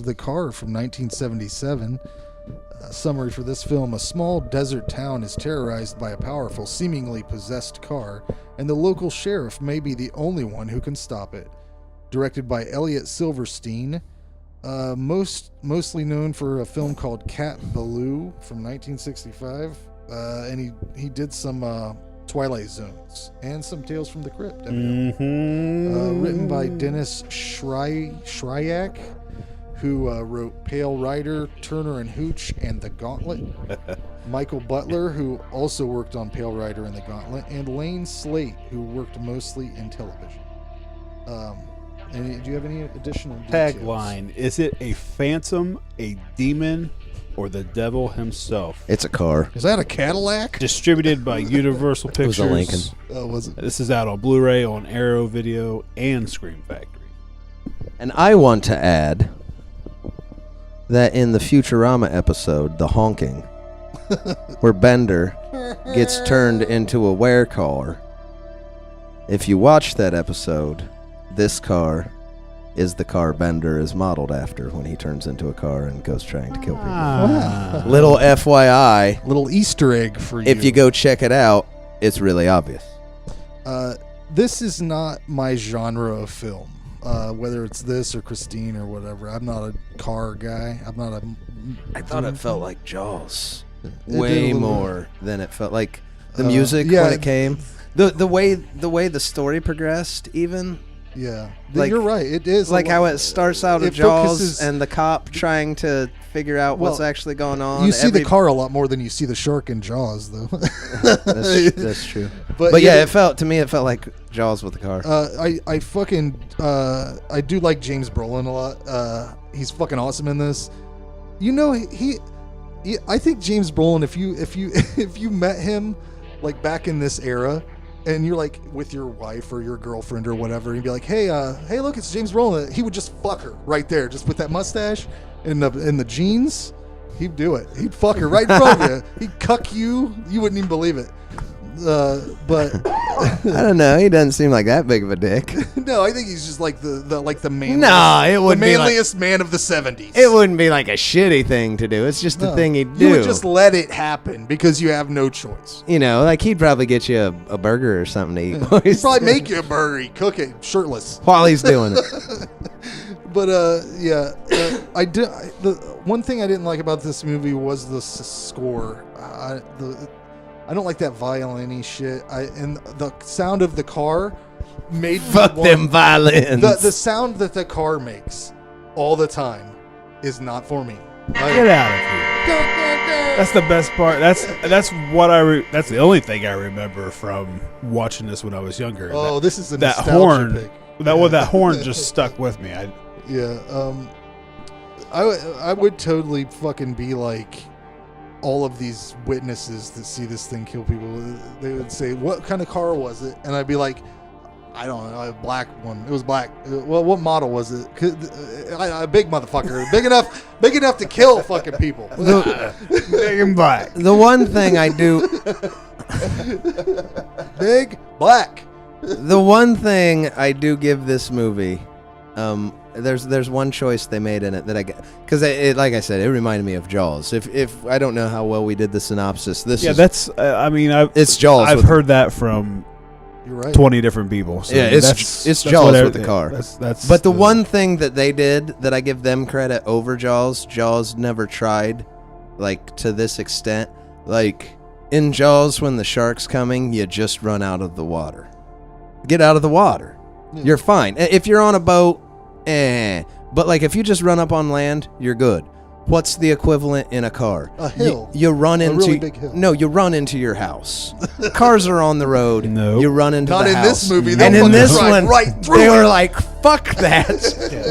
The Car from 1977. Summary for this film: a small desert town is terrorized by a powerful, seemingly possessed car, and the local sheriff may be the only one who can stop it. Directed by Elliot Silverstein, mostly known for a film called Cat Ballou from 1965, and he did some Twilight Zones and some Tales from the Crypt. Written by Dennis Shryack, who wrote Pale Rider, Turner and Hooch, and The Gauntlet. Michael Butler, who also worked on Pale Rider and The Gauntlet, and Lane Slate, who worked mostly in television. Do you have any additional details? Tagline: is it a phantom, a demon, or the devil himself? It's a car. Is that a Cadillac? Distributed by Universal Pictures. It was a Lincoln. Oh, was it? This is out on Blu-ray, on Arrow Video, and Scream Factory. And I want to add that in the Futurama episode, The Honking, where Bender gets turned into a werecar, if you watch that episode, this car is the car Bender is modeled after when he turns into a car and goes trying to kill people. Wow. Little FYI. Little Easter egg for you. If you go check it out, it's really obvious. This is not my genre of film. Whether it's this or Christine or whatever. I'm not a car guy. I'm not a... I thought it felt like Jaws. It Way did a little more than it felt like the music yeah. when it came. The way the story progressed even. Yeah. Like- You're right. It is. Like how it starts out of it Jaws focuses- and the cop trying to figure out what's Well, actually going on. You see the car a lot more than you see the shark in Jaws, though. That's true. But yeah, it felt like Jaws with the car. I fucking I do like James Brolin a lot. He's fucking awesome in this. You know, he I think James Brolin, if you met him like back in this era, and you're like with your wife or your girlfriend or whatever, and you'd be like, hey look, it's James Brolin. He would just fuck her right there, just with that mustache and the jeans. He'd do it. He'd fuck her right in front of you. He'd cuck you. You wouldn't even believe it. But I don't know. He doesn't seem like that big of a dick. no, I think he's just like the manliest, No, it wouldn't the be like- manliest man of the 70s. It wouldn't be like a shitty thing to do. It's just the thing he'd do. You would just let it happen because you have no choice. You know, like he'd probably get you a burger or something to eat. while He'd he's- probably make you a burger, he'd cook it shirtless. while he's doing it. But the one thing I didn't like about this movie was the score. I don't like that violin-y shit. And the sound of the car made me Fuck them violins. The sound that the car makes all the time is not for me. Get out of here. That's the best part. That's what that's the only thing I remember from watching this when I was younger. Oh, this is a that nostalgia horn. pick. That horn just stuck with me. I would totally fucking be like all of these witnesses that see this thing kill people. They would say, what kind of car was it? And I'd be like, I don't know, a black one. It was black. Well, what model was it? A big motherfucker. Big enough to kill fucking people. Big and black. The one thing I do... Big black. The one thing I do give this movie, there's one choice they made in it that I get, because like I said, it reminded me of Jaws. If I don't know how well we did the synopsis, That's it's Jaws. I've heard that from You're right. 20 different people. So yeah, it's Jaws with the car. That's but the one thing that they did that I give them credit over Jaws never tried, like to this extent. Like in Jaws, when the shark's coming, you just run out of the water. Get out of the water. Yeah. You're fine. If you're on a boat, but like if you just run up on land, you're good. What's the equivalent in a car? A hill. You run into really big hill. No, you run into your house. Cars are on the road. No. You run into Not the in house. this movie. And in this drive one, right through they it. were like, "Fuck that!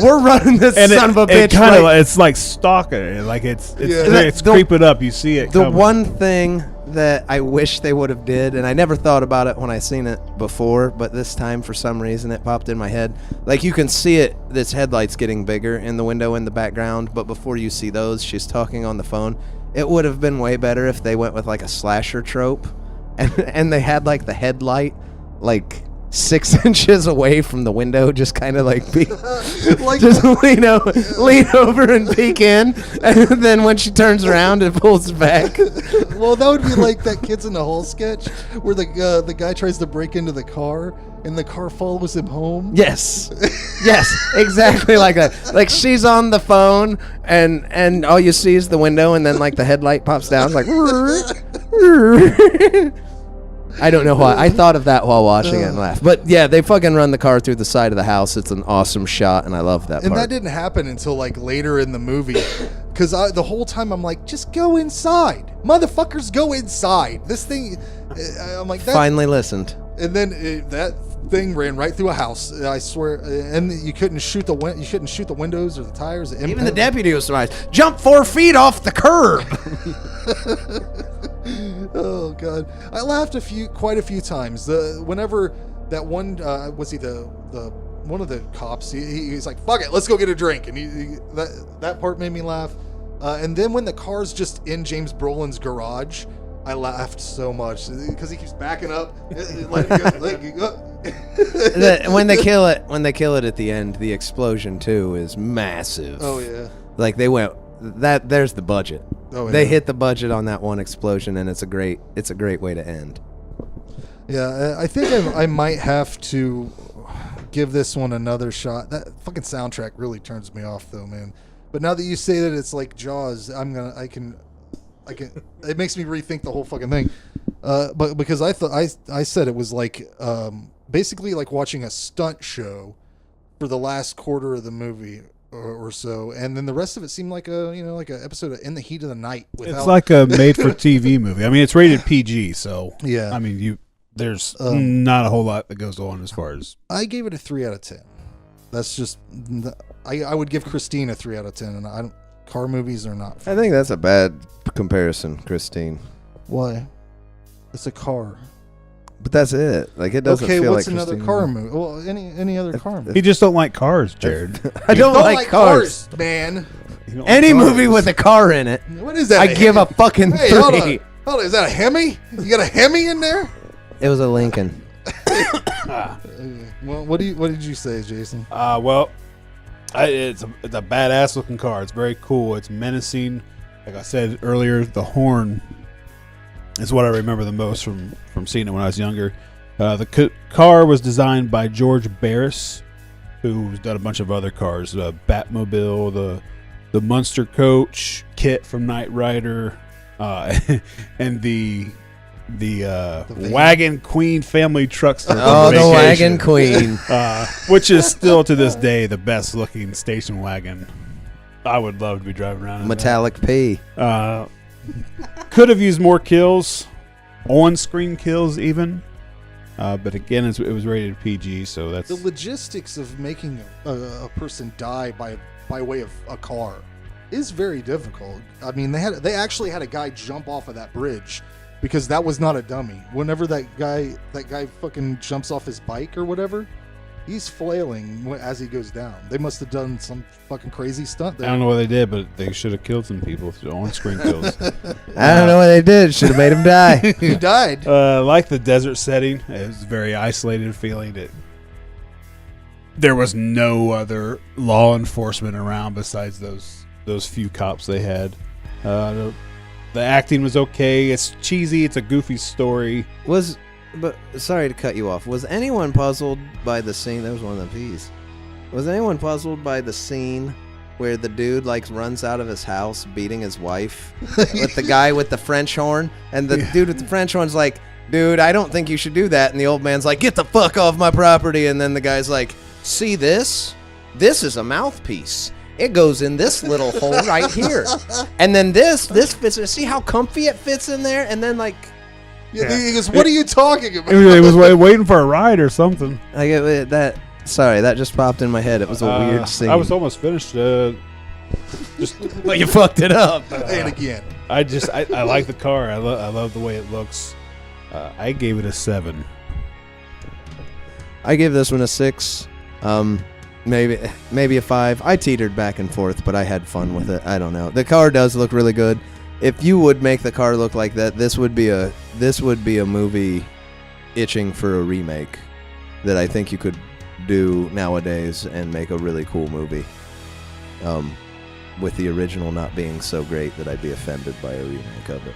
We're running this son of a bitch." Kind of, right- it's like stalking it. Like it's The- creeping up. You see it. The coming. one thing that I wish they would have did, and I never thought about it when I seen it before, but this time for some reason it popped in my head. Like you can see it, this headlight's getting bigger in the window in the background, but before you see those, she's talking on the phone. It would have been way better if they went with like a slasher trope, and they had like the headlight like 6 inches away from the window, just kind of like Like, just lean over and peek in, and then when she turns around, it pulls back. well, that would be like that Kids in the Hall sketch where the guy tries to break into the car and the car follows him home. Yes, exactly like that. Like she's on the phone, and all you see is the window, and then like the headlight pops down, like. I don't know why. I thought of that while watching it and laughed. But yeah, they fucking run the car through the side of the house. It's an awesome shot, and I love that part. And that didn't happen until like later in the movie. Because the whole time I'm like, just go inside. Motherfuckers, go inside. This thing, I'm like, that. Finally listened. And then that thing ran right through a house. I swear. And you couldn't shoot the windows or the tires. Even the deputy was surprised. Jump 4 feet off the curb. Oh God, I laughed quite a few times. Whenever that one was he the one of the cops? He's like, "Fuck it, let's go get a drink," and that part made me laugh. And then when the car's just in James Brolin's garage, I laughed so much because he keeps backing up. When they kill it at the end, the explosion too is massive. Oh yeah, like they went. There's the budget. Oh, yeah. They hit the budget on that one explosion, and it's a great way to end. Yeah, I think I might have to give this one another shot. That fucking soundtrack really turns me off, though, man. But now that you say that it's like Jaws, I can. It makes me rethink the whole fucking thing. But because I thought I said it was like basically like watching a stunt show for the last quarter of the movie. Or so, and then the rest of it seemed like a episode of In the Heat of the Night. It's like a made-for-TV movie. I mean, it's rated PG, so yeah. I mean, there's not a whole lot that goes on as far as. I gave it a 3 out of 10. That's just I would give Christine a 3 out of 10, and car movies are not. I think that's a bad comparison, Christine. Why? It's a car. But that's it. Like it doesn't feel like what's another Christine. car movie? Well, any other car movie. He just don't like cars, Jared. I don't like cars, man. Any movie with a car in it. What is that? I give a fucking 3. Hold on. Is that a Hemi? You got a Hemi in there? It was a Lincoln. Well, what did you say, Jason? It's a badass looking car. It's very cool. It's menacing. Like I said earlier, the horn is what I remember the most from seeing it when I was younger. The car was designed by George Barris, who's done a bunch of other cars. Batmobile, the Munster Coach, Kit from Knight Rider, and the Wagon Queen family truckster. Oh, the Wagon Queen. Which is still to this day the best looking station wagon. I would love to be driving around in Metallic P. Could have used more kills, on-screen kills even. But again, it was rated PG, so that's... The logistics of making a person die by way of a car is very difficult. I mean, they actually had a guy jump off of that bridge because that was not a dummy. Whenever that guy fucking jumps off his bike or whatever, he's flailing as he goes down. They must have done some fucking crazy stunt there. I don't know what they did, but they should have killed some people through on-screen kills. I don't know what they did. Should have made him die. He died. Like the desert setting, it was a very isolated feeling. There was no other law enforcement around besides those few cops they had. The acting was okay. It's cheesy. It's a goofy story. But sorry to cut you off. Was anyone puzzled by the scene? That was one of the P's. Was anyone puzzled by the scene where the dude runs out of his house beating his wife with the guy with the French horn, and the dude with the French horn's like, "Dude, I don't think you should do that." And the old man's like, "Get the fuck off my property." And then the guy's like, "See this? This is a mouthpiece. It goes in this little hole right here. And then this fits in. See how comfy it fits in there?" And then He goes, "What are you talking about?" He was waiting for a ride or something. Sorry, that just popped in my head. It was a weird scene. I was almost finished. But you fucked it up. And again. I like the car. I love the way it looks. I gave it a 7. I gave this one a 6. Maybe a 5. I teetered back and forth, but I had fun with it. I don't know. The car does look really good. If you would make the car look like that, this would be a movie itching for a remake. that I think you could do nowadays and make a really cool movie. With the original not being so great that I'd be offended by a remake of it.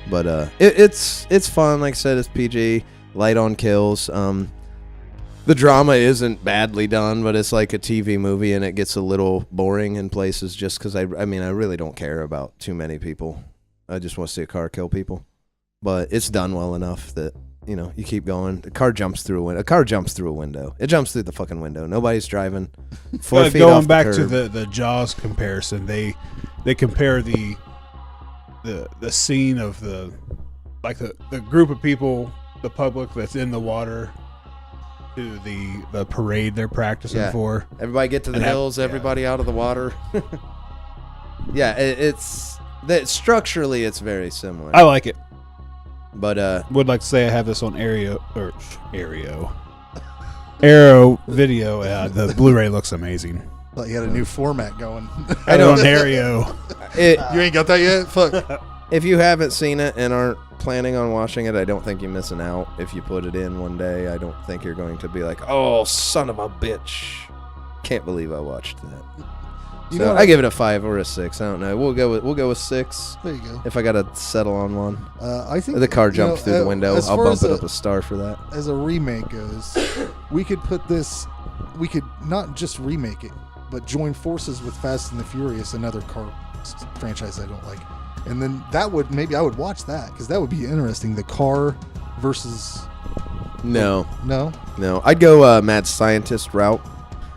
But it's fun. Like I said, it's PG, light on kills. The drama isn't badly done, but it's like a TV movie, and it gets a little boring in places just because I really don't care about too many people. I just want to see a car kill people. But it's done well enough that, you keep going. The car jumps through a window. A car jumps through a window. It jumps through the fucking window. Nobody's driving 4 feet going off back the to curb. the Jaws comparison, they compare the scene of the group of people, the public that's in the water, to the parade they're practicing for. Everybody get to the hills. Everybody out of the water. Yeah, it's structurally it's very similar. I like it. But would like to say I have this on Arrow video. The Blu-ray looks amazing. Thought you had a new format going. I don't on Arrow. You ain't got that yet? Fuck. If you haven't seen it and aren't planning on watching it, I don't think you're missing out. If you put it in one day, I don't think you're going to be like, "Oh, son of a bitch! Can't believe I watched that." I give it a 5 or a 6. I don't know. We'll go with 6. There you go. If I gotta settle on one, I think the car jumped through the window. I'll bump it up a star for that. As a remake goes, we could put this. We could not just remake it, but join forces with Fast and the Furious, another car franchise I don't like, and then I would watch that because that would be interesting. The car versus. No. I'd go mad scientist route.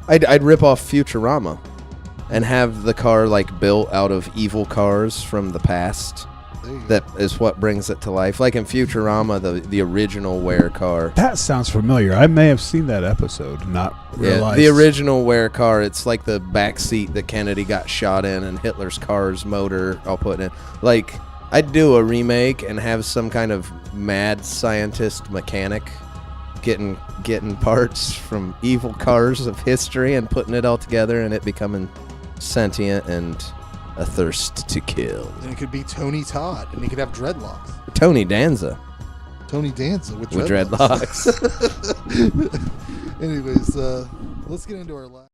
I'd rip off Futurama. And have the car built out of evil cars from the past. That is what brings it to life. Like in Futurama, the original Ware car. That sounds familiar. I may have seen that episode, not realized. Yeah, the original Ware car. It's like the back seat that Kennedy got shot in, and Hitler's car's motor. I'll put in. I'd do a remake and have some kind of mad scientist mechanic getting parts from evil cars of history and putting it all together, and it becoming sentient and a thirst to kill. And it could be Tony Todd, and he could have dreadlocks. Tony Danza with dreadlocks. Anyways, let's get into our last.